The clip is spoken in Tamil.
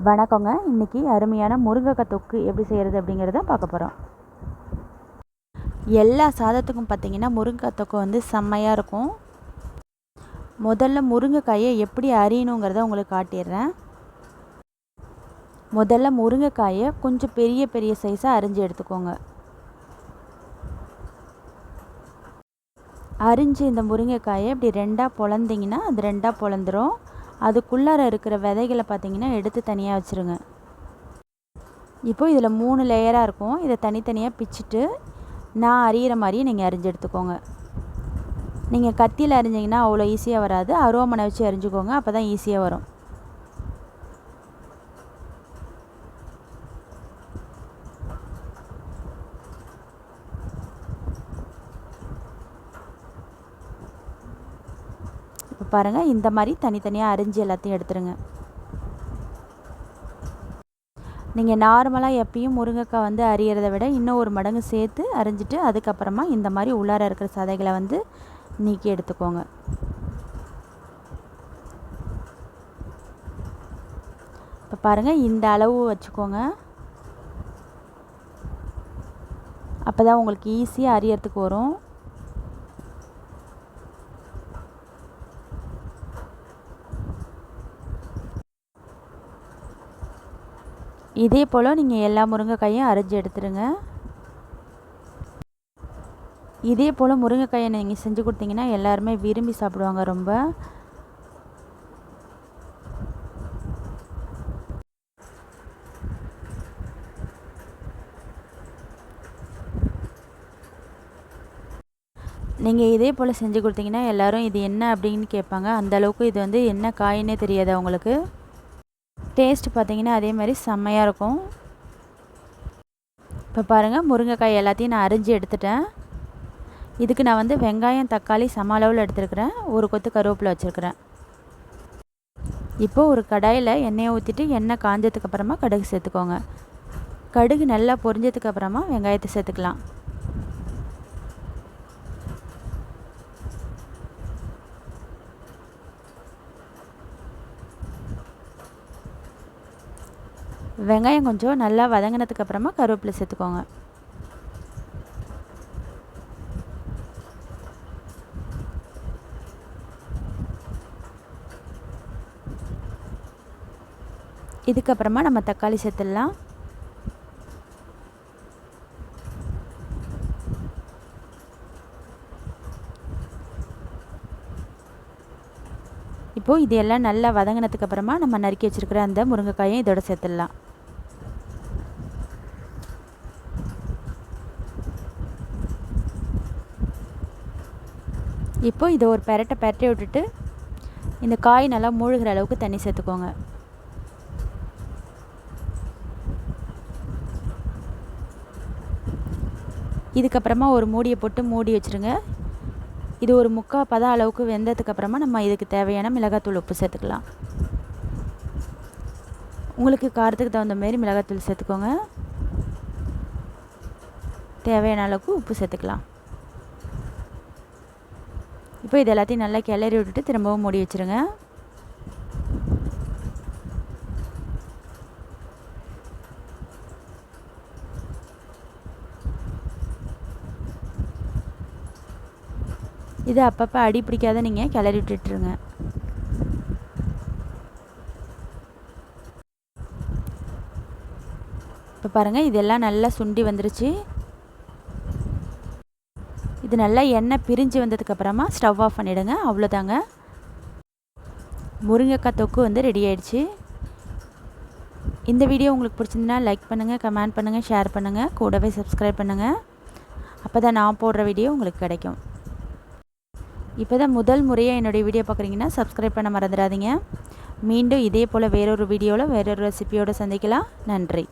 வணக்கங்க. இன்றைக்கி அருமையான முருங்கைக்காய் தொக்கு எப்படி செய்கிறது அப்படிங்கிறத பார்க்க போகிறோம். எல்லா சாதத்துக்கும் பார்த்திங்கன்னா முருங்கைக்காய் தொக்கு வந்து செம்மையாக இருக்கும். முதல்ல முருங்கைக்காயை எப்படி அரியணுங்கிறத உங்களுக்கு காட்டிடுறேன். முதல்ல முருங்கைக்காயை கொஞ்சம் பெரிய பெரிய சைஸாக அரிஞ்சு எடுத்துக்கோங்க. அரிஞ்சு இந்த முருங்கைக்காயை இப்படி ரெண்டாக பொழந்திங்கன்னா அது ரெண்டாக பொழந்துடும். அதுக்குள்ளார இருக்கிற விதைகளை பார்த்திங்கன்னா எடுத்து தனியாக வச்சுருங்க. இப்போ இதில் 3 லேயராக இருக்கும். இதை தனித்தனியாக பிச்சுட்டு நான் அரியிற மாதிரியே நீங்கள் அரிஞ்சு எடுத்துக்கோங்க. நீங்கள் கத்தியில் அரிஞ்சிங்கன்னா அவ்வளோ ஈஸியாக வராது. அருவாமனை வச்சு அரிஞ்சுக்கோங்க, அப்போ தான் ஈஸியாக வரும். இப்போ பாருங்கள், இந்த மாதிரி தனித்தனியாக அரிஞ்சு எல்லாத்தையும் எடுத்துருங்க. நீங்கள் நார்மலாக எப்பயும் முருங்கைக்காய் வந்து அரியறதை விட இன்னும் ஒரு மடங்கு சேர்த்து அரிஞ்சிட்டு அதுக்கப்புறமா இந்த மாதிரி உள்ளார இருக்கிற சதைகளை வந்து நீக்கி எடுத்துக்கோங்க. இப்போ பாருங்கள், இந்த அளவு வச்சுக்கோங்க. அப்போ தான் உங்களுக்கு ஈஸியாக அரியறதுக்கு வரும். இதே போல் நீங்கள் எல்லா முருங்கைக்காயும் அரிஞ்சு எடுத்துருங்க. இதே போல் முருங்கைக்காயை நீங்கள் செஞ்சு கொடுத்தீங்கன்னா எல்லாருமே விரும்பி சாப்பிடுவாங்க ரொம்ப. நீங்கள் இதே போல் செஞ்சு கொடுத்தீங்கன்னா எல்லோரும் இது என்ன அப்படின்னு கேட்பாங்க. அந்தளவுக்கு இது வந்து என்ன காயின்னே தெரியாது அவங்களுக்கு. டேஸ்ட் பார்த்திங்கன்னா அதே மாதிரி செம்மையாக இருக்கும். இப்போ பாருங்கள், முருங்கைக்காய் எல்லாத்தையும் நான் அரிஞ்சு எடுத்துட்டேன். இதுக்கு நான் வந்து வெங்காயம் தக்காளி சம அளவில் எடுத்துருக்கிறேன். ஒரு கொத்து கருவேப்பிலை வச்சுருக்கிறேன். இப்போது ஒரு கடாயில் எண்ணெயை ஊற்றிட்டு எண்ணெய் காஞ்சதுக்கப்புறமா கடுகு சேர்த்துக்கோங்க. கடுகு நல்லா பொரிஞ்சதுக்கப்புறமா வெங்காயத்தை சேர்த்துக்கலாம். வெங்காயம் கொஞ்சம் நல்லா வதங்கினதுக்கு அப்புறமா கருவேப்பிலை சேர்த்துக்கோங்க. இதுக்கப்புறமா நம்ம தக்காளி சேர்த்துடலாம். இப்போது இது எல்லாம் நல்லா வதங்கினதுக்கு அப்புறமா நம்ம நறுக்கி வச்சுருக்கிற அந்த முருங்கைக்காயும் இதோட சேர்த்துடலாம். இப்போ இதை ஒரு பெரட்டை விட்டுட்டு இந்த காய் நல்லா மூழ்கிற அளவுக்கு தண்ணி சேர்த்துக்கோங்க. இதுக்கப்புறமா ஒரு மூடியை போட்டு மூடி வச்சுருங்க. இது ஒரு 3/4 பதம் அளவுக்கு வெந்ததுக்கப்புறமா நம்ம இதுக்கு தேவையான மிளகாத்தூள் உப்பு சேர்த்துக்கலாம். உங்களுக்கு காரத்துக்கு தகுந்த மாரி மிளகாத்தூள் சேர்த்துக்கோங்க. தேவையான அளவுக்கு உப்பு சேர்த்துக்கலாம். இப்போ இது எல்லாத்தையும் நல்லா கிளறி விட்டுட்டு திரும்பவும் மூடி வச்சுருங்க. இது அப்பப்போ அடி பிடிக்காத நீங்கள் கிளறி விட்டுட்டுருங்க. இப்போ பாருங்கள், இதெல்லாம் நல்லா சுண்டி வந்துருச்சு. இது நல்லா எண்ணெய் பிரிஞ்சு வந்ததுக்கப்புறமா ஸ்டவ் ஆஃப் பண்ணிவிடுங்க. அவ்வளோதாங்க, முருங்கைக்காய் தொக்கு வந்து ரெடி ஆகிடுச்சு. இந்த வீடியோ உங்களுக்கு பிடிச்சிருந்தா லைக் பண்ணுங்கள், கமெண்ட் பண்ணுங்கள், ஷேர் பண்ணுங்கள், கூடவே சப்ஸ்கிரைப் பண்ணுங்கள். அப்போ தான் நான் போடுற வீடியோ உங்களுக்கு கிடைக்கும். இப்போ தான் முதல் முறையாக என்னுடைய வீடியோ பார்க்குறீங்கன்னா சப்ஸ்கிரைப் பண்ண மறந்துடாதீங்க. மீண்டும் இதே போல் வேறொரு வீடியோவில் வேறொரு ரெசிபியோடு சந்திக்கலாம். நன்றி.